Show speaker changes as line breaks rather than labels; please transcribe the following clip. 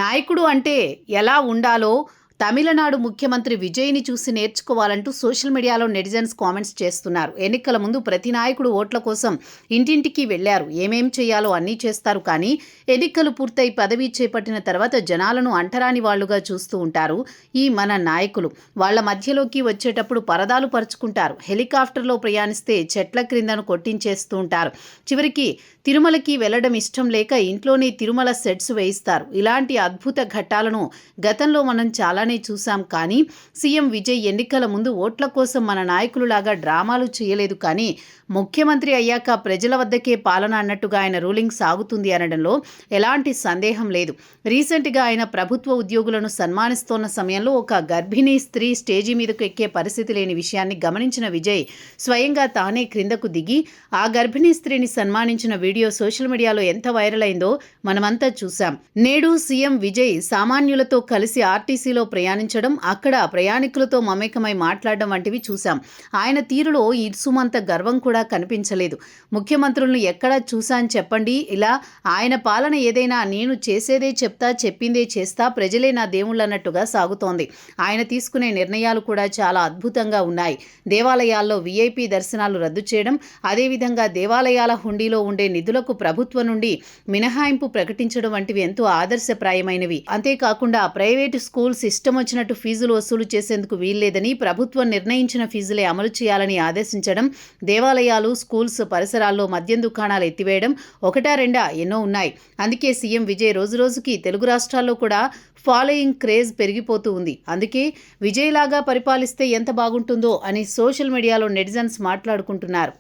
నాయకుడు అంటే ఎలా ఉండాలో తమిళనాడు ముఖ్యమంత్రి విజయ్ని చూసి నేర్చుకోవాలంటూ సోషల్ మీడియాలో నెటిజన్స్ కామెంట్స్ చేస్తున్నారు. ఎన్నికల ముందు ప్రతి నాయకుడు ఓట్ల కోసం ఇంటింటికి వెళ్లారు. ఏమేం చేయాలో అన్నీ చేస్తారు. కానీ ఎన్నికలు పూర్తయి పదవి చేపట్టిన తర్వాత జనాలను అంటరాని వాళ్లుగా చూస్తూ ఉంటారు ఈ మన నాయకులు. వాళ్ల మధ్యలోకి వచ్చేటప్పుడు పరదాలు పరుచుకుంటారు. హెలికాప్టర్లో ప్రయాణిస్తే చెట్ల క్రిందను కొట్టించేస్తూ ఉంటారు. చివరికి తిరుమలకి వెళ్లడం ఇష్టం లేక ఇంట్లోనే తిరుమల సెట్స్ వేయిస్తారు. ఇలాంటి అద్భుత ఘట్టాలను గతంలో మనం చాలానే చూసాం. కానీ సీఎం విజయ్ ఎన్నికల ముందు ఓట్ల కోసం మన నాయకులులాగా డ్రామాలు చేయలేదు. కానీ ముఖ్యమంత్రి అయ్యాక ప్రజల వద్దకే పాలన అన్నట్టుగా ఆయన రూలింగ్ సాగుతుంది అనడంలో ఎలాంటి సందేహం లేదు. రీసెంట్గా ఆయన ప్రభుత్వ ఉద్యోగులను సన్మానిస్తోన్న సమయంలో ఒక గర్భిణీ స్త్రీ స్టేజీ మీదకు ఎక్కే పరిస్థితి లేని విషయాన్ని గమనించిన విజయ్ స్వయంగా తానే క్రిందకు దిగి ఆ గర్భిణీ స్త్రీని సన్మానించిన వీడియో సోషల్ మీడియాలో ఎంత వైరల్ అయిందో మనమంతా చూసాం. నేడు సీఎం విజయ్ సామాన్యులతో కలిసి ఆర్టీసీలో ప్రయాణించడం, అక్కడ ప్రయాణికులతో మమేకమై మాట్లాడడం వంటివి చూసాం. ఆయన తీరులో ఇసుమంత గర్వం కూడా కనిపించలేదు. ముఖ్యమంత్రులను ఎక్కడా చూశాను చెప్పండి. ఇలా ఆయన పాలన ఏదైనా నేను చేసేదే చెప్తా, చెప్పిందే చేస్తా, ప్రజలే నా దేవుళ్ళు అన్నట్టుగా సాగుతోంది. ఆయన తీసుకునే నిర్ణయాలు కూడా చాలా అద్భుతంగా ఉన్నాయి. దేవాలయాల్లో వీఐపీ దర్శనాలు రద్దు చేయడం, అదేవిధంగా దేవాలయాల హుండీలో ఉండే నిధులకు ప్రభుత్వం నుండి మినహాయింపు ప్రకటించడం వంటివి ఎంతో ఆదర్శప్రాయమైనవి. అంతేకాకుండా ప్రైవేటు స్కూల్స్ ఇష్టం వచ్చినట్టు ఫీజులు వసూలు చేసేందుకు వీల్లేదని, ప్రభుత్వం నిర్ణయించిన ఫీజులే అమలు చేయాలని ఆదేశించడం, దేవాలయాలు, స్కూల్స్ పరిసరాల్లో మద్యం దుకాణాలు ఎత్తివేయడం ఒకటా రెండా ఎన్నో ఉన్నాయి. అందుకే సీఎం విజయ్ రోజురోజుకి తెలుగు రాష్ట్రాల్లో కూడా ఫాలోయింగ్ క్రేజ్ పెరిగిపోతూ ఉంది. అందుకే విజయ్ లాగా పరిపాలిస్తే ఎంత బాగుంటుందో అని సోషల్ మీడియాలో నెటిజన్స్ మాట్లాడుకుంటున్నారు.